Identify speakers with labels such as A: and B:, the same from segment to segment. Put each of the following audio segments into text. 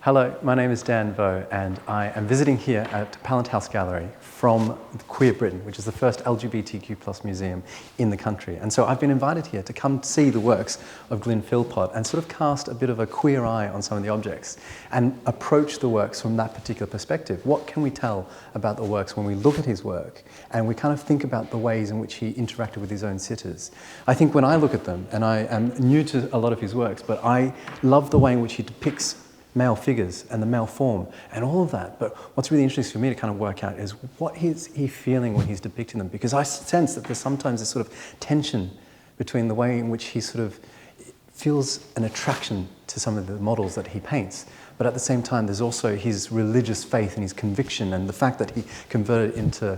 A: Hello, my name is Dan Vo, and I am visiting here at Pallant House Gallery from Queer Britain, which is the first LGBTQ+ museum in the country. And so I've been invited here to come see the works of Glyn Philpot and sort of cast a bit of a queer eye on some of the objects and approach the works from that particular perspective. What can we tell about the works when we look at his work and we kind of think about the ways in which he interacted with his own sitters? I think when I look at them, and I am new to a lot of his works, but I love the way in which he depicts male figures and the male form and all of that. But what's really interesting for me to kind of work out is what is he feeling when he's depicting them? Because I sense that there's sometimes this sort of tension between the way in which he sort of feels an attraction to some of the models that he paints. But at the same time, there's also his religious faith and his conviction and the fact that he converted into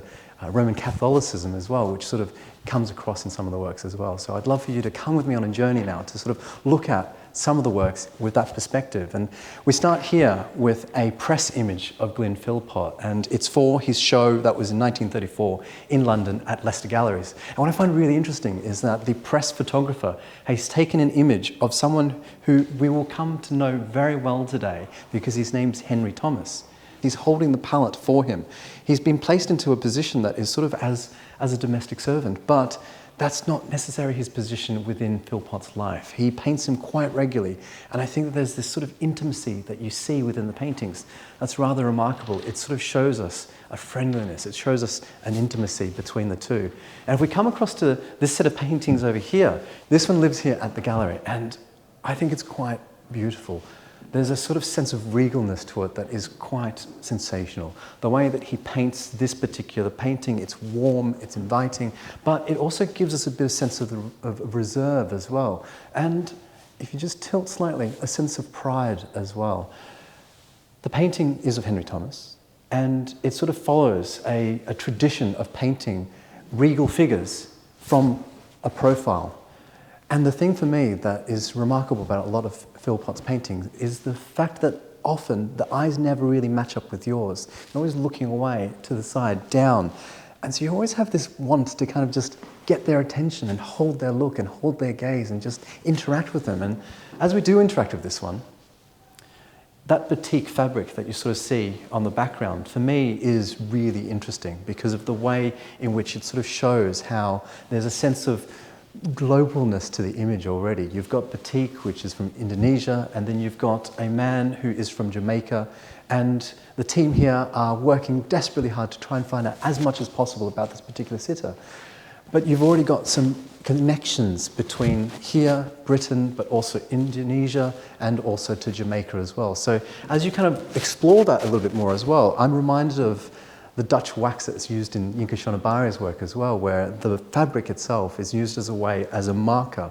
A: Roman Catholicism as well, which sort of comes across in some of the works as well. So I'd love for you to come with me on a journey now to sort of look at some of the works with that perspective. And we start here with a press image of Glyn Philpot, and it's for his show that was in 1934 in London at Leicester Galleries. And what I find really interesting is that the press photographer has taken an image of someone who we will come to know very well today because his name's Henry Thomas. He's holding the palette for him. He's been placed into a position that is sort of as a domestic servant, but that's not necessarily his position within Philpot's life. He paints him quite regularly, and I think that there's this sort of intimacy that you see within the paintings that's rather remarkable. It sort of shows us a friendliness, it shows us an intimacy between the two. And if we come across to this set of paintings over here, this one lives here at the gallery, and I think it's quite beautiful. There's a sort of sense of regalness to it that is quite sensational. The way that he paints this particular painting, it's warm, it's inviting, but it also gives us a bit of sense of reserve as well. And if you just tilt slightly, a sense of pride as well. The painting is of Henry Thomas, and it sort of follows a tradition of painting regal figures from a profile. And the thing for me that is remarkable about a lot of Philpot's paintings is the fact that often the eyes never really match up with yours. You're always looking away, to the side, down. And so you always have this want to kind of just get their attention and hold their look and hold their gaze and just interact with them. And as we do interact with this one, that batik fabric that you sort of see on the background, for me, is really interesting because of the way in which it sort of shows how there's a sense of globalness to the image already. You've got batik, which is from Indonesia, and then you've got a man who is from Jamaica, and the team here are working desperately hard to try and find out as much as possible about this particular sitter. But you've already got some connections between here, Britain, but also Indonesia, and also to Jamaica as well. So as you kind of explore that a little bit more as well, I'm reminded of the Dutch wax that's used in Yinka Shonibari's work as well, where the fabric itself is used as a marker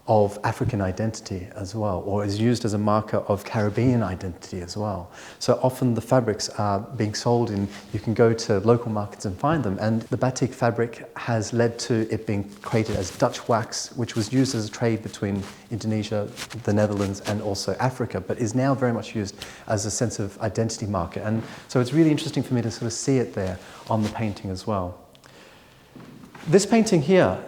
A: of African identity as well, or is used as a marker of Caribbean identity as well. So often the fabrics are being sold you can go to local markets and find them, and the batik fabric has led to it being created as Dutch wax, which was used as a trade between Indonesia, the Netherlands, and also Africa, but is now very much used as a sense of identity marker. And so it's really interesting for me to sort of see it there on the painting as well. This painting here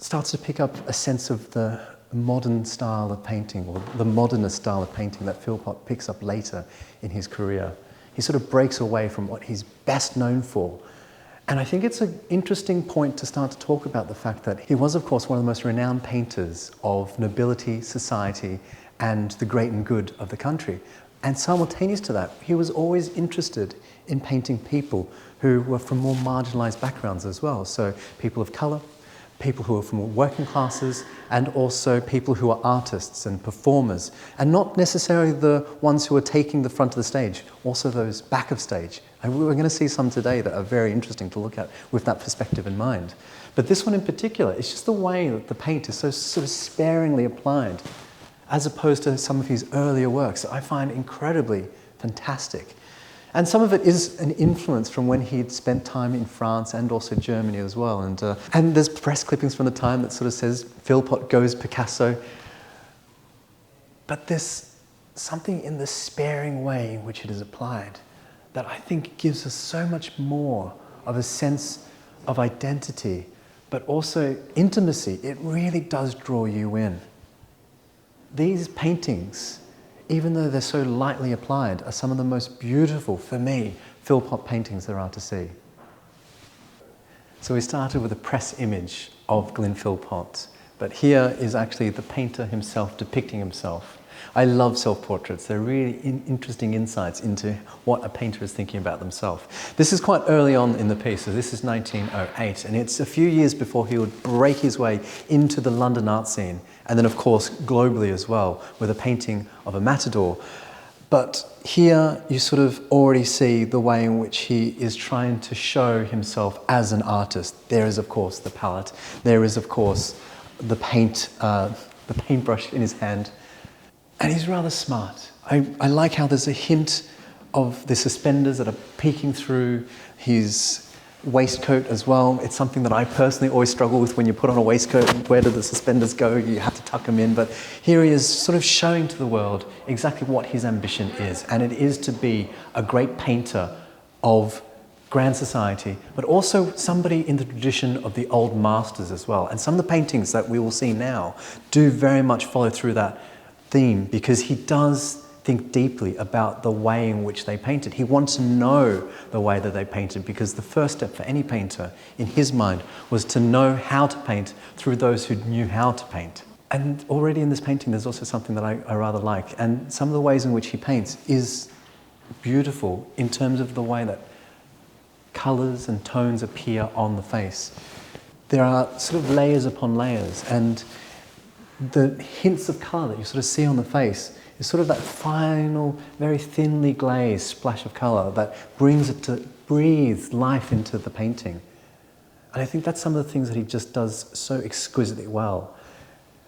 A: starts to pick up a sense of the modern style of painting, or the modernist style of painting that Philpot picks up later in his career. He sort of breaks away from what he's best known for. And I think it's an interesting point to start to talk about the fact that he was, of course, one of the most renowned painters of nobility, society, and the great and good of the country. And simultaneous to that, he was always interested in painting people who were from more marginalized backgrounds as well. So people of color, people who are from working classes, and also people who are artists and performers, and not necessarily the ones who are taking the front of the stage, also those back of stage. And we're going to see some today that are very interesting to look at with that perspective in mind. But this one in particular, it's just the way that the paint is so sort of sparingly applied, as opposed to some of his earlier works that I find incredibly fantastic. And some of it is an influence from when he'd spent time in France and also Germany as well. And there's press clippings from the time that sort of says, Philpot goes Picasso. But there's something in the sparing way in which it is applied that I think gives us so much more of a sense of identity, but also intimacy. It really does draw you in. These paintings even though they're so lightly applied, are some of the most beautiful, for me, Philpot paintings there are to see. So we started with a press image of Glyn Philpot, but here is actually the painter himself depicting himself. I love self-portraits. They're really interesting insights into what a painter is thinking about themselves. This is quite early on in the piece, so this is 1908, and it's a few years before he would break his way into the London art scene, and then of course globally as well, with a painting of a matador. But here you sort of already see the way in which he is trying to show himself as an artist. There is of course the palette, there is of course the paintbrush in his hand, and he's rather smart. I like how there's a hint of the suspenders that are peeking through his waistcoat as well. It's something that I personally always struggle with when you put on a waistcoat. Where do the suspenders go? You have to tuck them in. But here he is sort of showing to the world exactly what his ambition is. And it is to be a great painter of grand society, but also somebody in the tradition of the old masters as well. And some of the paintings that we will see now do very much follow through that theme, because he does think deeply about the way in which they painted. He wants to know the way that they painted, because the first step for any painter in his mind was to know how to paint through those who knew how to paint. And already in this painting there's also something that I rather like, and some of the ways in which he paints is beautiful in terms of the way that colours and tones appear on the face. There are sort of layers upon layers, and the hints of colour that you sort of see on the face is sort of that final, very thinly glazed splash of colour that brings it to breathe life into the painting. And I think that's some of the things that he just does so exquisitely well.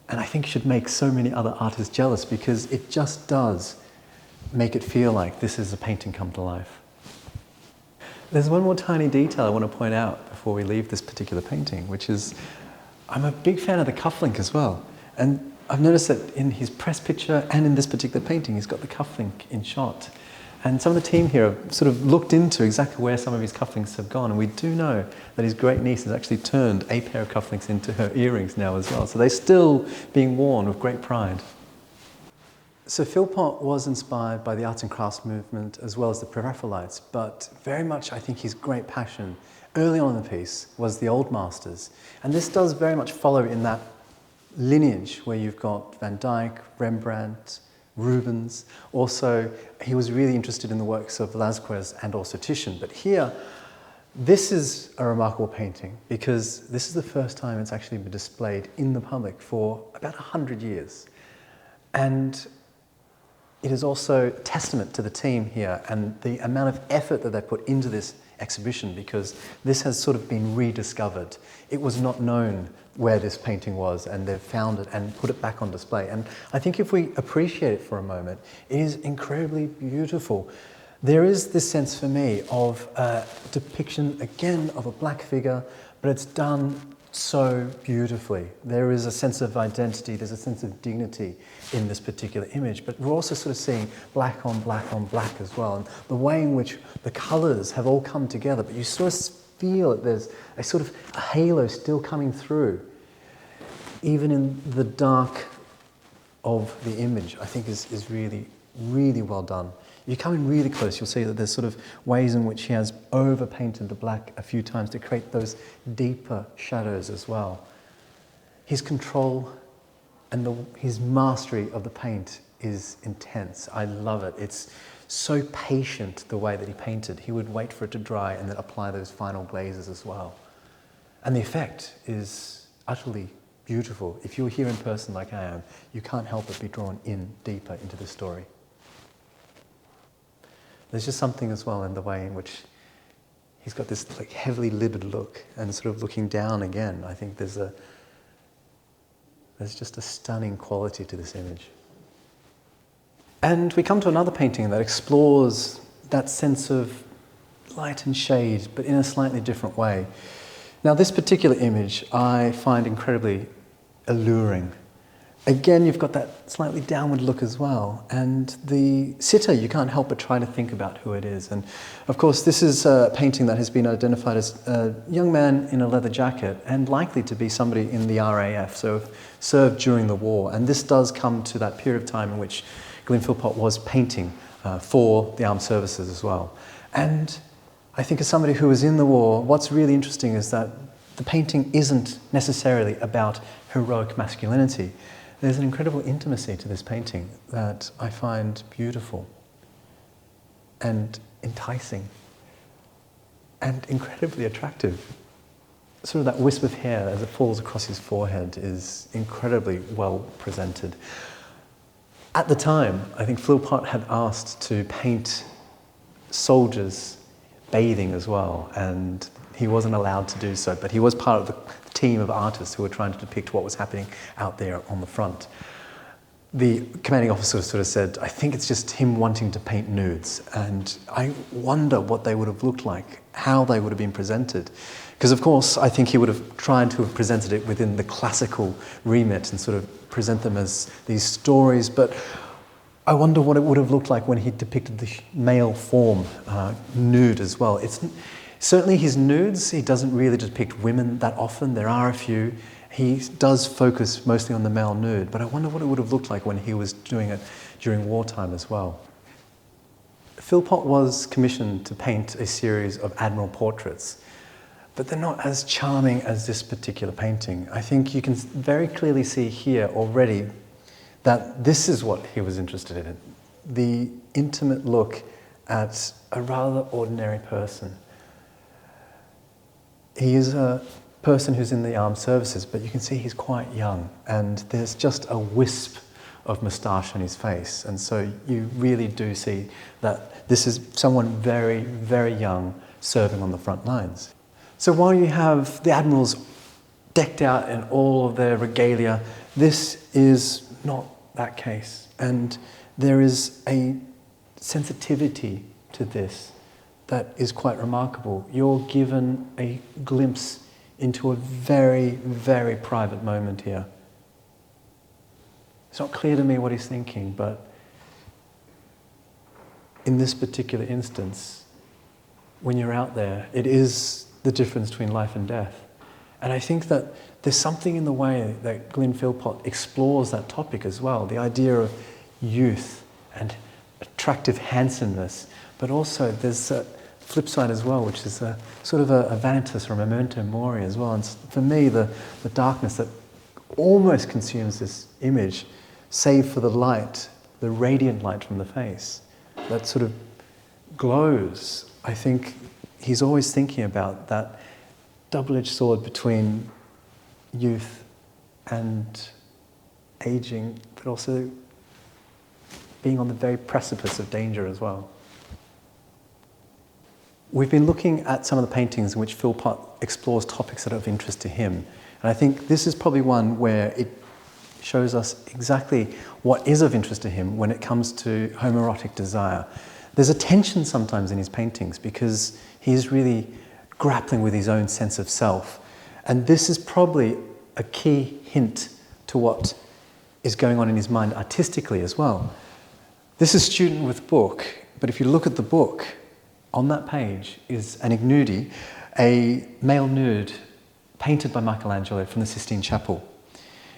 A: And I think should make so many other artists jealous, because it just does make it feel like this is a painting come to life. There's one more tiny detail I want to point out before we leave this particular painting, which is I'm a big fan of the cufflink as well. And I've noticed that in his press picture and in this particular painting, he's got the cufflink in shot. And some of the team here have sort of looked into exactly where some of his cufflinks have gone. And we do know that his great niece has actually turned a pair of cufflinks into her earrings now as well. So they're still being worn with great pride. So Philpot was inspired by the arts and crafts movement as well as the Pre-Raphaelites, but very much I think his great passion early on in the piece was the old masters. And this does very much follow in that lineage where you've got Van Dyck, Rembrandt, Rubens. Also, he was really interested in the works of Velázquez and also Titian. But here, this is a remarkable painting because this is the first time it's actually been displayed in the public for about 100 years. And it is also testament to the team here and the amount of effort that they put into this exhibition, because this has sort of been rediscovered. It was not known where this painting was, and they've found it and put it back on display. And I think if we appreciate it for a moment, it is incredibly beautiful. There is this sense for me of a depiction, again, of a black figure, but it's done so beautifully. There is a sense of identity, there's a sense of dignity in this particular image, but we're also sort of seeing black on black on black as well, and the way in which the colours have all come together, but you sort of feel that there's a sort of a halo still coming through, even in the dark of the image. I think is really, really well done. You come in really close, you'll see that there's sort of ways in which he has over-painted the black a few times to create those deeper shadows as well. His control and his mastery of the paint is intense. I love it. It's so patient the way that he painted. He would wait for it to dry and then apply those final glazes as well. And the effect is utterly beautiful. If you're here in person like I am, you can't help but be drawn in deeper into the story. There's just something as well in the way in which he's got this like heavily lidded look and sort of looking down again. I think there's just a stunning quality to this image. And we come to another painting that explores that sense of light and shade, but in a slightly different way. Now, this particular image I find incredibly alluring. Again, you've got that slightly downward look as well. And the sitter, you can't help but try to think about who it is. And of course, this is a painting that has been identified as a young man in a leather jacket and likely to be somebody in the RAF, so served during the war. And this does come to that period of time in which Glyn Philpot was painting for the armed services as well. And I think as somebody who was in the war, what's really interesting is that the painting isn't necessarily about heroic masculinity. There's an incredible intimacy to this painting that I find beautiful and enticing and incredibly attractive. Sort of that wisp of hair as it falls across his forehead is incredibly well presented. At the time, I think Philpot had asked to paint soldiers bathing as well, and he wasn't allowed to do so, but he was part of the team of artists who were trying to depict what was happening out there on the front. The commanding officer sort of said, I think it's just him wanting to paint nudes, and I wonder what they would have looked like, how they would have been presented. Because of course, I think he would have tried to have presented it within the classical remit and sort of present them as these stories, but I wonder what it would have looked like when he depicted the male form nude as well. It's certainly his nudes, he doesn't really depict women that often. There are a few. He does focus mostly on the male nude, but I wonder what it would have looked like when he was doing it during wartime as well. Philpot was commissioned to paint a series of admiral portraits, but they're not as charming as this particular painting. I think you can very clearly see here already that this is what he was interested in, the intimate look at a rather ordinary person. He is a person who's in the armed services, but you can see he's quite young, and there's just a wisp of moustache on his face, and so you really do see that this is someone very, very young serving on the front lines. So while you have the admirals decked out in all of their regalia, this is not that case, and there is a sensitivity to this that is quite remarkable. You're given a glimpse into a very, very private moment here. It's not clear to me what he's thinking, but in this particular instance, when you're out there, it is the difference between life and death. And I think that there's something in the way that Glyn Philpot explores that topic as well, the idea of youth and attractive handsomeness, but also there's a flip side as well, which is a sort of a vanitas or a memento mori as well. And for me, the darkness that almost consumes this image, save for the light, the radiant light from the face, that sort of glows. I think he's always thinking about that double-edged sword between youth and aging, but also being on the very precipice of danger as well. We've been looking at some of the paintings in which Philpot explores topics that are of interest to him. And I think this is probably one where it shows us exactly what is of interest to him when it comes to homoerotic desire. There's a tension sometimes in his paintings because he's really grappling with his own sense of self. And this is probably a key hint to what is going on in his mind artistically as well. This is Student with Book, but if you look at the book, on that page is an ignudi, a male nude painted by Michelangelo from the Sistine Chapel.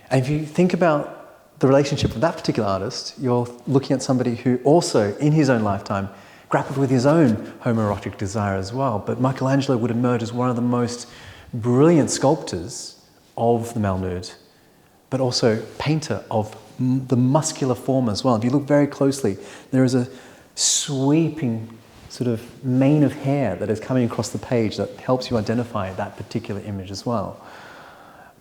A: And if you think about the relationship of that particular artist, you're looking at somebody who also, in his own lifetime, grappled with his own homoerotic desire as well. But Michelangelo would emerge as one of the most brilliant sculptors of the male nude, but also painter of the muscular form as well. If you look very closely, there is a sweeping sort of mane of hair that is coming across the page that helps you identify that particular image as well.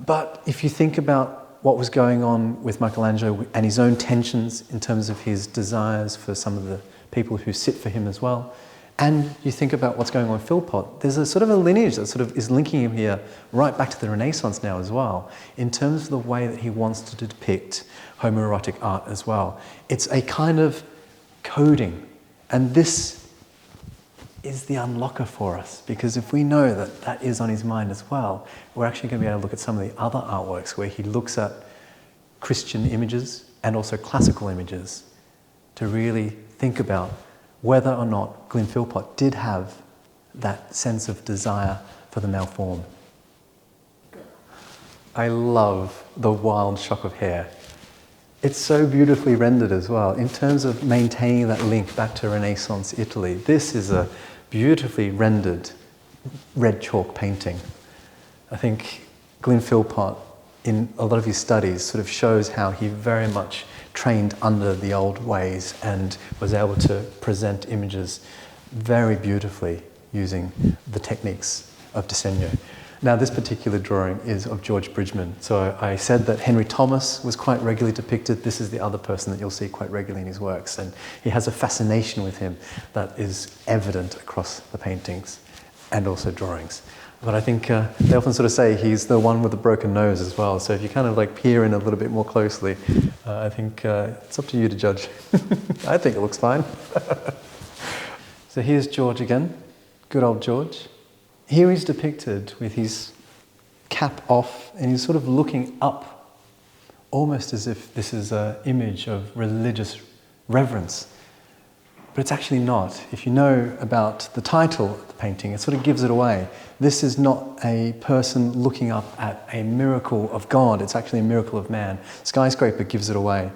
A: But if you think about what was going on with Michelangelo and his own tensions in terms of his desires for some of the people who sit for him as well, and you think about what's going on with Philpot, there's a sort of a lineage that sort of is linking him here right back to the Renaissance now as well, in terms of the way that he wants to depict homoerotic art as well. It's a kind of coding, and this is the unlocker for us, because if we know that that is on his mind as well, we're actually going to be able to look at some of the other artworks where he looks at Christian images and also classical images to really think about whether or not Glyn Philpot did have that sense of desire for the male form. I love the wild shock of hair. It's so beautifully rendered as well. In terms of maintaining that link back to Renaissance Italy, this is a beautifully rendered red chalk painting. I think Glyn Philpot, in a lot of his studies, sort of shows how he very much trained under the old ways and was able to present images very beautifully using the techniques of disegno. Now, this particular drawing is of George Bridgeman. So I said that Henry Thomas was quite regularly depicted. This is the other person that you'll see quite regularly in his works. And he has a fascination with him that is evident across the paintings and also drawings. But I think they often sort of say he's the one with the broken nose as well. So if you kind of like peer in a little bit more closely, I think it's up to you to judge. I think it looks fine. So here's George again, good old George. Here he's depicted with his cap off and he's sort of looking up, almost as if this is an image of religious reverence. But it's actually not. If you know about the title of the painting, it sort of gives it away. This is not a person looking up at a miracle of God, it's actually a miracle of man. Skyscraper gives it away.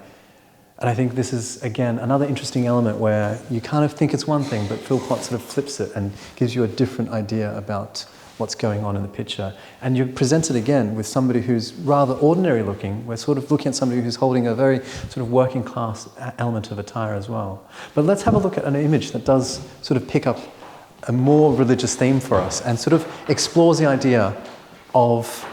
A: And I think this is, again, another interesting element where you kind of think it's one thing, but Philpot sort of flips it and gives you a different idea about what's going on in the picture. And you present it again with somebody who's rather ordinary looking. We're sort of looking at somebody who's holding a very sort of working class element of attire as well. But let's have a look at an image that does sort of pick up a more religious theme for us and sort of explores the idea of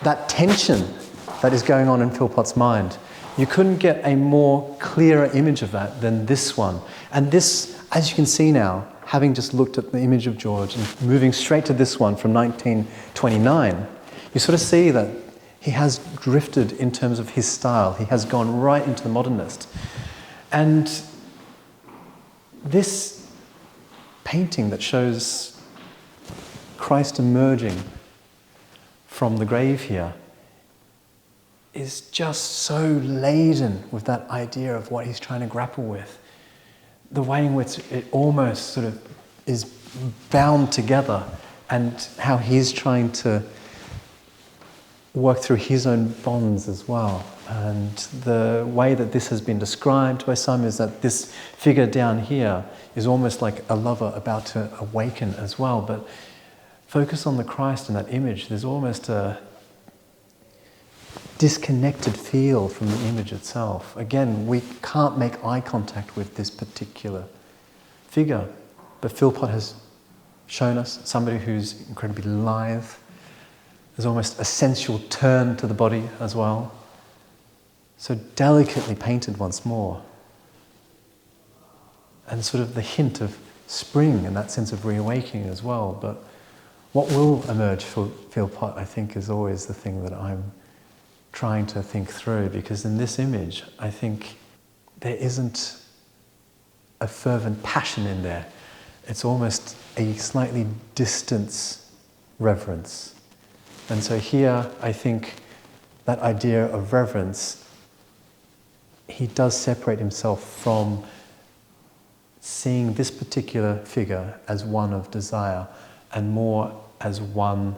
A: that tension that is going on in Philpot's mind. You couldn't get a more clearer image of that than this one. And this, as you can see now, having just looked at the image of George and moving straight to this one from 1929, you sort of see that he has drifted in terms of his style. He has gone right into the modernist. And this painting that shows Christ emerging from the grave here is just so laden with that idea of what he's trying to grapple with. The way in which it almost sort of is bound together and how he's trying to work through his own bonds as well. And the way that this has been described by some is that this figure down here is almost like a lover about to awaken as well. But focus on the Christ in that image. There's almost a disconnected feel from the image itself. Again, we can't make eye contact with this particular figure, but Philpot has shown us somebody who's incredibly lithe. There's almost a sensual turn to the body as well. So delicately painted once more. And sort of the hint of spring and that sense of reawakening as well. But what will emerge for Philpot, I think, is always the thing that I'm trying to think through, because in this image, I think there isn't a fervent passion in there. It's almost a slightly distant reverence. And so here, I think that idea of reverence, he does separate himself from seeing this particular figure as one of desire and more as one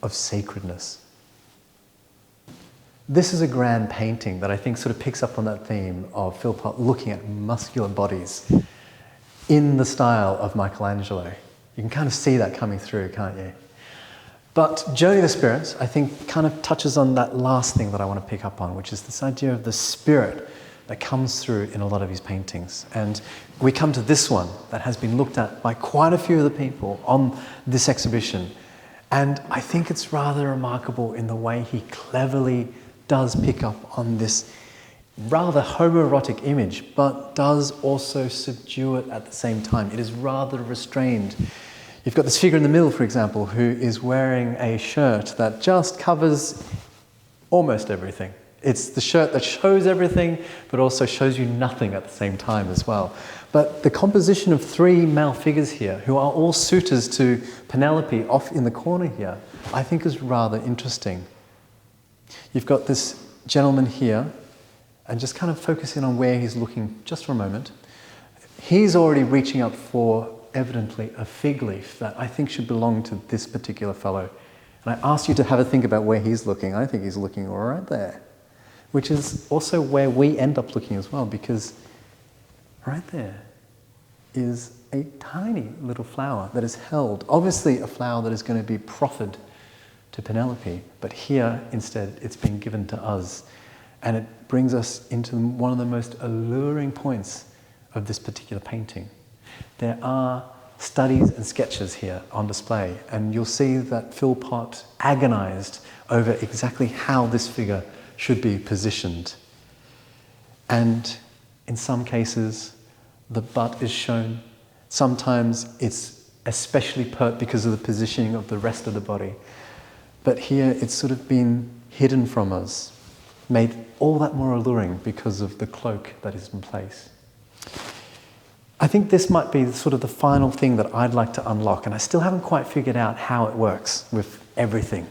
A: of sacredness. This is a grand painting that I think sort of picks up on that theme of Philpot looking at muscular bodies in the style of Michelangelo. You can kind of see that coming through, can't you? But Journey of the Spirits, I think, kind of touches on that last thing that I want to pick up on, which is this idea of the spirit that comes through in a lot of his paintings. And we come to this one that has been looked at by quite a few of the people on this exhibition. And I think it's rather remarkable in the way he cleverly does pick up on this rather homoerotic image, but does also subdue it at the same time. It is rather restrained. You've got this figure in the middle, for example, who is wearing a shirt that just covers almost everything. It's the shirt that shows everything, but also shows you nothing at the same time as well. But the composition of three male figures here, who are all suitors to Penelope off in the corner here, I think is rather interesting. You've got this gentleman here, and just kind of focusing on where he's looking just for a moment. He's already reaching up for, evidently, a fig leaf that I think should belong to this particular fellow. And I ask you to have a think about where he's looking. I think he's looking right there. which is also where we end up looking as well, because right there is a tiny little flower that is held. Obviously a flower that is going to be proffered to Penelope, but here instead it's been given to us. And it brings us into one of the most alluring points of this particular painting. There are studies and sketches here on display, and you'll see that Philpot agonized over exactly how this figure should be positioned. And in some cases, the butt is shown. Sometimes it's especially pert because of the positioning of the rest of the body. But here it's sort of been hidden from us, made all that more alluring because of the cloak that is in place. I think this might be sort of the final thing that I'd like to unlock, and I still haven't quite figured out how it works with everything.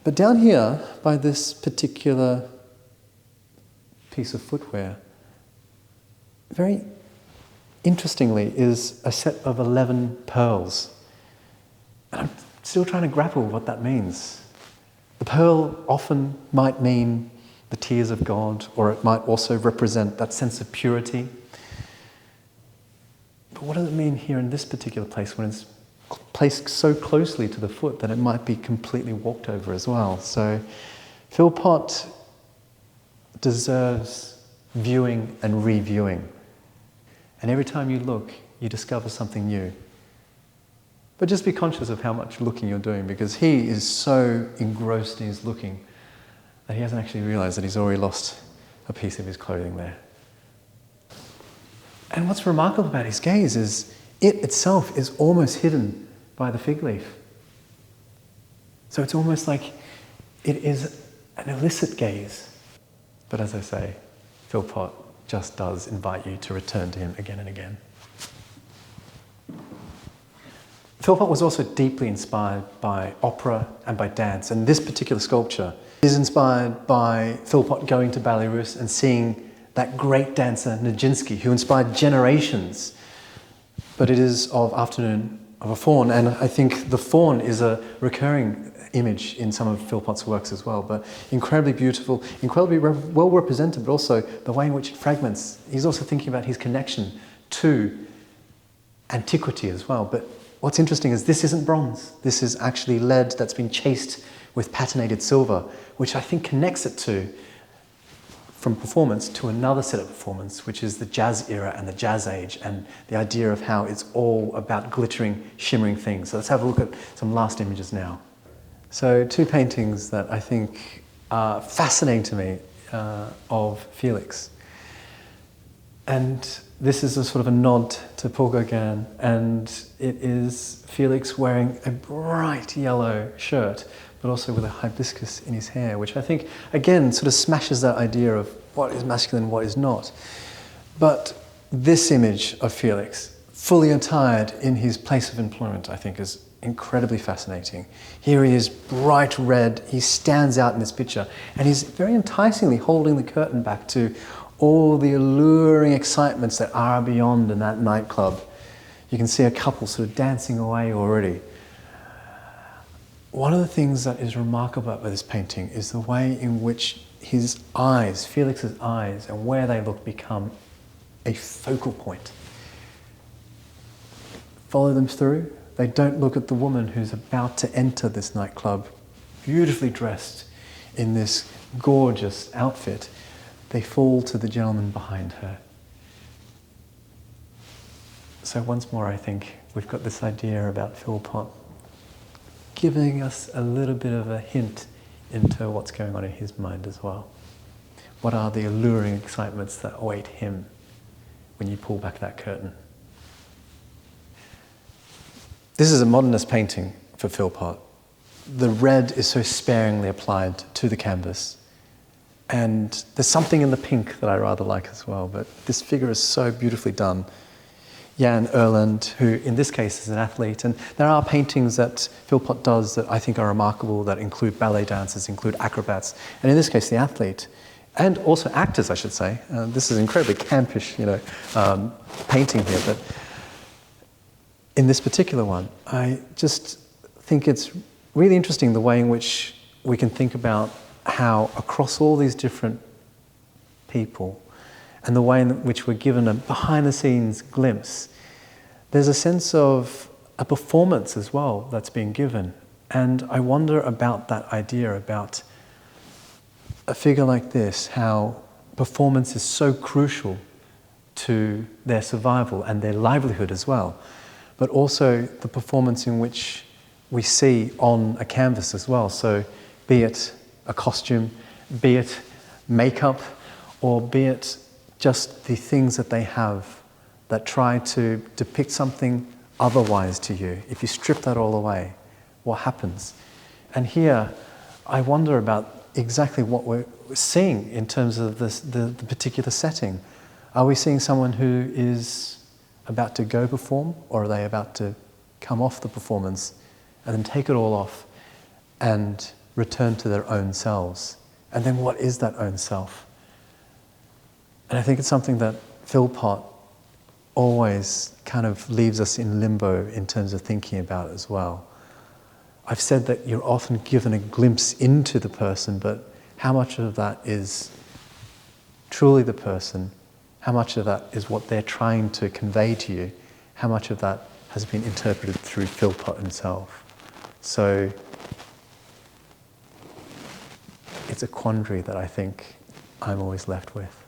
A: But down here, by this particular piece of footwear, very interestingly is a set of 11 pearls. And I'm still trying to grapple with what that means. The pearl often might mean the tears of God, or it might also represent that sense of purity. But what does it mean here in this particular place when it's placed so closely to the foot that it might be completely walked over as well? So Philpot deserves viewing and reviewing. And every time you look, you discover something new. But just be conscious of how much looking you're doing, because he is so engrossed in his looking that he hasn't actually realized that he's already lost a piece of his clothing there. And what's remarkable about his gaze is it itself is almost hidden by the fig leaf. So it's almost like it is an illicit gaze. But as I say, Philpot just does invite you to return to him again and again. Philpot was also deeply inspired by opera and by dance, and this particular sculpture is inspired by Philpot going to Belarus and seeing that great dancer Nijinsky, who inspired generations. But it is of Afternoon of a Faun, and I think the faun is a recurring image in some of Philpot's works as well, but incredibly beautiful, incredibly well represented, but also the way in which it fragments. He's also thinking about his connection to antiquity as well. But what's interesting is this isn't bronze. This is actually lead that's been chased with patinated silver, which I think connects it to, from performance to another set of performance, which is the jazz era and the jazz age, and the idea of how it's all about glittering, shimmering things. So let's have a look at some last images now. So two paintings that I think are fascinating to me of Felix. And this is a sort of a nod to Paul Gauguin, and it is Felix wearing a bright yellow shirt, but also with a hibiscus in his hair, which I think, again, sort of smashes that idea of what is masculine and what is not. But this image of Felix, fully attired in his place of employment, I think is incredibly fascinating. Here he is, bright red, he stands out in this picture, and he's very enticingly holding the curtain back to all the alluring excitements that are beyond in that nightclub. You can see a couple sort of dancing away already. One of the things that is remarkable about this painting is the way in which his eyes, Felix's eyes, and where they look become a focal point. Follow them through. They don't look at the woman who's about to enter this nightclub, beautifully dressed in this gorgeous outfit. They fall to the gentleman behind her. So once more, I think we've got this idea about Philpot giving us a little bit of a hint into what's going on in his mind as well. What are the alluring excitements that await him when you pull back that curtain? This is a modernist painting for Philpot. The red is so sparingly applied to the canvas. And there's something in the pink that I rather like as well, but this figure is so beautifully done. Jan Erland, who in this case is an athlete, and there are paintings that Philpot does that I think are remarkable, that include ballet dancers, include acrobats, and in this case the athlete, and also actors, I should say. This is incredibly campish, painting here, but in this particular one, I just think it's really interesting the way in which we can think about how across all these different people and the way in which we're given a behind-the-scenes glimpse, there's a sense of a performance as well that's being given. And I wonder about that idea about a figure like this, how performance is so crucial to their survival and their livelihood as well, but also the performance in which we see on a canvas as well. So be it a costume, be it makeup, or be it just the things that they have that try to depict something otherwise to you. If you strip that all away, what happens? And here, I wonder about exactly what we're seeing in terms of the particular setting. Are we seeing someone who is about to go perform, or are they about to come off the performance and then take it all off and return to their own selves? And then what is that own self? And I think it's something that Philpot always kind of leaves us in limbo in terms of thinking about as well. I've said that you're often given a glimpse into the person, but how much of that is truly the person? How much of that is what they're trying to convey to you? How much of that has been interpreted through Philpot himself? So it's a quandary that I think I'm always left with.